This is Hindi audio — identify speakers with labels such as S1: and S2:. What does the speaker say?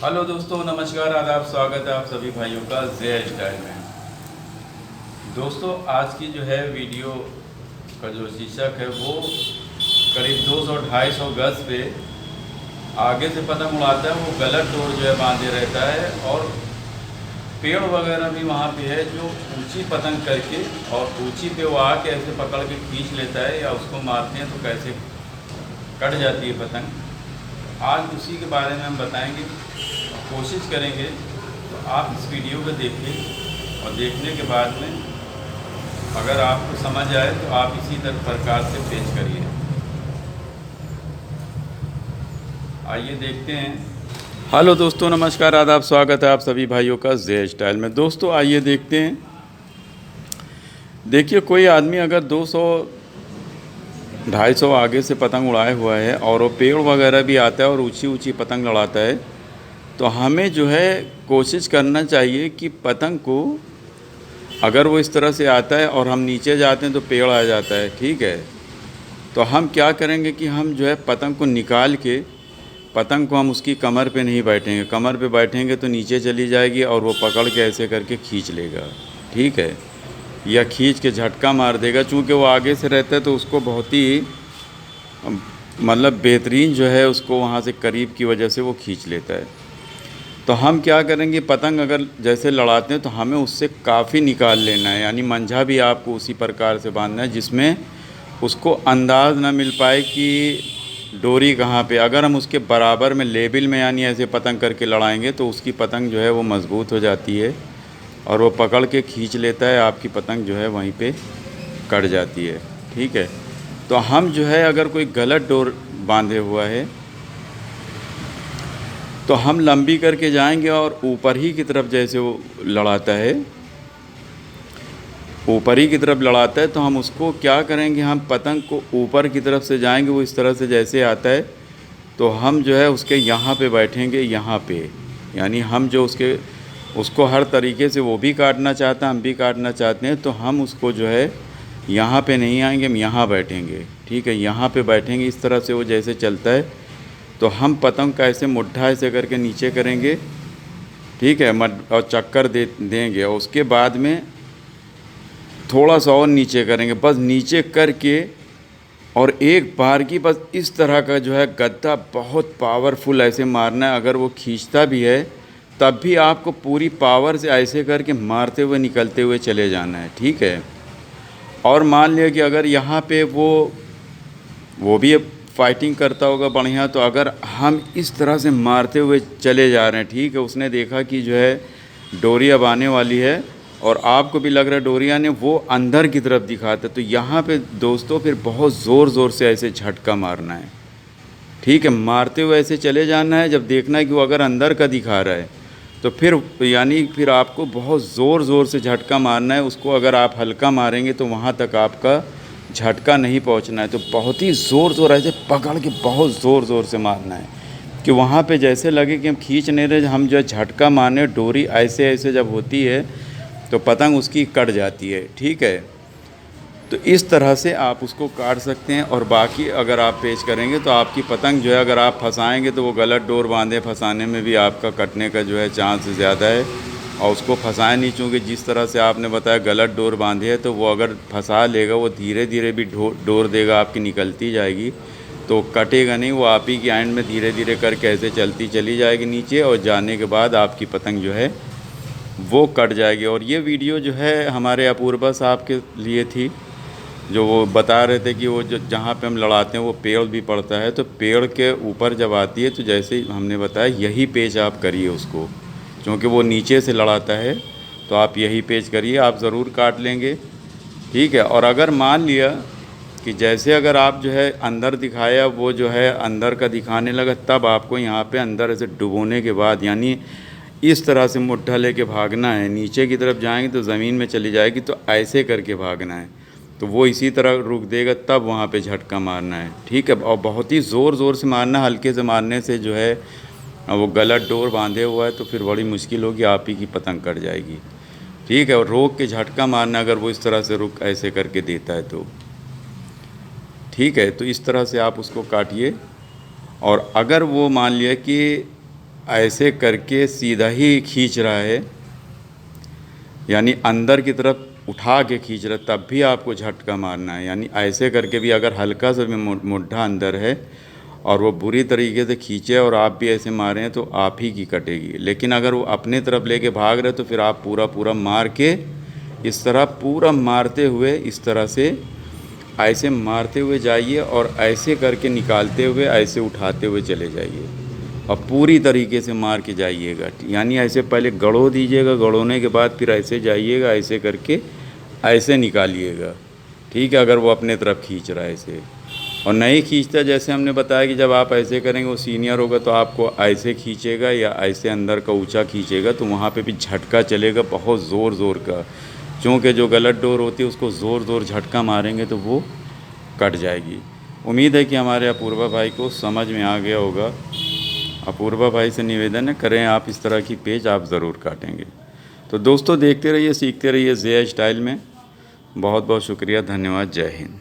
S1: हेलो दोस्तों, नमस्कार, आदाब, स्वागत है आप सभी भाइयों का जे स्टाइल में। दोस्तों, आज की जो है वीडियो का जो शीर्षक है वो करीब 200-250 गज पे आगे से पतंग उड़ाता है, वो गलत डोर जो है बांधे रहता है और पेड़ वगैरह भी वहाँ पे है जो ऊंची पतंग करके और ऊंची पे वो आके ऐसे पकड़ के खींच लेता है या उसको मारते हैं तो कैसे कट जाती है पतंग। आज उसी के बारे में हम बताएंगे, कोशिश करेंगे। तो आप इस वीडियो को देखिए और देखने के बाद में अगर आपको समझ आए तो आप इसी तरह प्रकार से पेश करिए। आइए देखते हैं। हेलो दोस्तों, नमस्कार, आदाब, स्वागत है आप सभी भाइयों का जे स्टाइल में। दोस्तों आइए देखते हैं। देखिए, कोई आदमी अगर 200-250 आगे से पतंग उड़ाए हुआ है और वो पेड़ वगैरह भी आता है और ऊंची ऊंची पतंग लड़ाता है, तो हमें जो है कोशिश करना चाहिए कि पतंग को, अगर वो इस तरह से आता है और हम नीचे जाते हैं तो पेड़ आ जाता है, ठीक है, तो हम क्या करेंगे कि हम जो है पतंग को निकाल के, पतंग को हम उसकी कमर पे नहीं बैठेंगे। कमर पे बैठेंगे तो नीचे चली जाएगी और वो पकड़ के ऐसे करके खींच लेगा, ठीक है, या खींच के झटका मार देगा। चूँकि वो आगे से रहता है तो उसको बहुत ही मतलब बेहतरीन जो है उसको वहाँ से करीब की वजह से वो खींच लेता है। तो हम क्या करेंगे, पतंग अगर जैसे लड़ाते हैं तो हमें उससे काफ़ी निकाल लेना है, यानी मंझा भी आपको उसी प्रकार से बांधना है जिसमें उसको अंदाज़ ना मिल पाए कि डोरी कहाँ पे। अगर हम उसके बराबर में लेवल में यानी ऐसे पतंग करके लड़ाएंगे तो उसकी पतंग जो है वो मज़बूत हो जाती है और वो पकड़ के खींच लेता है, आपकी पतंग जो है वहीं पे कट जाती है, ठीक है। तो हम जो है अगर कोई गलत डोर बांधे हुआ है तो हम लंबी करके जाएंगे और ऊपर ही की तरफ जैसे वो लड़ाता है, ऊपर ही की तरफ लड़ाता है, तो हम उसको क्या करेंगे, हम पतंग को ऊपर की तरफ से जाएंगे, वो इस तरह से जैसे आता है तो हम जो है उसके यहाँ पे बैठेंगे, यहाँ पे, यानी हम जो उसको हर तरीके से वो भी काटना चाहता है, हम भी काटना चाहते हैं, तो हम उसको जो है यहाँ पे नहीं आएंगे, हम यहाँ बैठेंगे, ठीक है, यहाँ पे बैठेंगे। इस तरह से वो जैसे चलता है तो हम पतंग का ऐसे मुट्ठा ऐसे करके नीचे करेंगे, ठीक है, और चक्कर देंगे और उसके बाद में थोड़ा सा और नीचे करेंगे, बस नीचे करके और एक बार की बस इस तरह का जो है गद्दा बहुत पावरफुल ऐसे मारना है। अगर वो खींचता भी है तब भी आपको पूरी पावर से ऐसे करके मारते हुए निकलते हुए चले जाना है, ठीक है। और मान लिया कि अगर यहाँ पे वो भी फाइटिंग करता होगा बढ़िया, तो अगर हम इस तरह से मारते हुए चले जा रहे हैं, ठीक है, उसने देखा कि जो है डोरी अब आने वाली है और आपको भी लग रहा है डोरी आने, वो अंदर की तरफ दिखाता है, तो यहाँ पे दोस्तों फिर बहुत ज़ोर ज़ोर से ऐसे झटका मारना है, ठीक है, मारते हुए ऐसे चले जाना है। जब देखना है कि वो अगर अंदर का दिखा रहा है तो फिर यानी फिर आपको बहुत ज़ोर ज़ोर से झटका मारना है उसको। अगर आप हल्का मारेंगे तो वहाँ तक आपका झटका नहीं पहुंचना है, तो बहुत ही ज़ोर ऐसे पकड़ के बहुत ज़ोर से मारना है कि वहाँ पे जैसे लगे कि हम खींच नहीं रहे, हम जो है झटका मारने, डोरी ऐसे जब होती है तो पतंग उसकी कट जाती है, ठीक है। तो इस तरह से आप उसको काट सकते हैं। और बाकी अगर आप पेश करेंगे तो आपकी पतंग जो है, अगर आप फंसाएंगे तो वो गलत डोर बांधे फंसाने में भी आपका कटने का जो है चांस ज़्यादा है। और उसको फंसाए नहीं, चूँकि जिस तरह से आपने बताया गलत डोर बांधी है, तो वो अगर फंसा लेगा वो धीरे धीरे भी डोर देगा, आपकी निकलती जाएगी, तो कटेगा नहीं, वो आप ही की एंड में धीरे धीरे करके ऐसे चलती चली जाएगी नीचे और जाने के बाद आपकी पतंग जो है वो कट जाएगी। और ये वीडियो जो है हमारे अपूर्वा साहब के लिए थी, जो वो बता रहे थे कि वो जो जहाँ पे हम लड़ाते हैं वो पेड़ भी पड़ता है, तो पेड़ के ऊपर जब आती है तो जैसे ही हमने बताया यही पेच आप करिए उसको, क्योंकि वो नीचे से लड़ाता है, तो आप यही पेच करिए, आप ज़रूर काट लेंगे, ठीक है। और अगर मान लिया कि जैसे अगर आप जो है अंदर दिखाया, वो जो है अंदर का दिखाने लगा, तब आपको यहाँ पे अंदर ऐसे डुबोने के बाद यानी इस तरह से मुट्ठा लेके भागना है। नीचे की तरफ जाएंगे तो ज़मीन में चली जाएगी, तो ऐसे करके भागना है, तो वो इसी तरह रुक देगा, तब वहाँ पे झटका मारना है, ठीक है। और बहुत ही ज़ोर से मारना, हल्के से मारने से जो है वो गलत डोर बांधे हुआ है तो फिर बड़ी मुश्किल होगी, आप ही की पतंग कट जाएगी, ठीक है। और रोक के झटका मारना, अगर वो इस तरह से रुक ऐसे करके देता है तो ठीक है। तो इस तरह से आप उसको काटिए। और अगर वो मान लिया कि ऐसे करके सीधा ही खींच रहा है, यानी अंदर की तरफ उठा के खींच रहा है, तब भी आपको झटका मारना है। यानी ऐसे करके भी अगर हल्का सा भी मुड्ढा अंदर है और वो बुरी तरीके से खींचे और आप भी ऐसे मारें तो आप ही की कटेगी। लेकिन अगर वो अपने तरफ लेके भाग रहे तो फिर आप पूरा पूरा मार के इस तरह पूरा मारते हुए इस तरह से ऐसे मारते हुए जाइए और ऐसे करके निकालते हुए ऐसे उठाते हुए चले जाइए और पूरी तरीके से मार के जाइएगा। यानी ऐसे पहले गड़ो दीजिएगा, गड़ोने के बाद फिर ऐसे जाइएगा, ऐसे करके ऐसे निकालिएगा। ठीक है, अगर वो अपने तरफ खींच रहा है ऐसे और नहीं खींचता, जैसे हमने बताया कि जब आप ऐसे करेंगे वो सीनियर होगा तो आपको ऐसे खींचेगा या ऐसे अंदर का ऊंचा खींचेगा तो वहाँ पे भी झटका चलेगा बहुत ज़ोर ज़ोर का, क्योंकि जो गलत डोर होती है उसको ज़ोर ज़ोर झटका मारेंगे तो वो कट जाएगी। उम्मीद है कि हमारे अपूर्वा भाई को समझ में आ गया होगा। अपूर्वा भाई से निवेदन है, करें आप इस तरह की पेज आप ज़रूर काटेंगे। तो दोस्तों देखते रहिए, सीखते रहिए जे स्टाइल में। बहुत बहुत शुक्रिया, धन्यवाद, जय हिंद।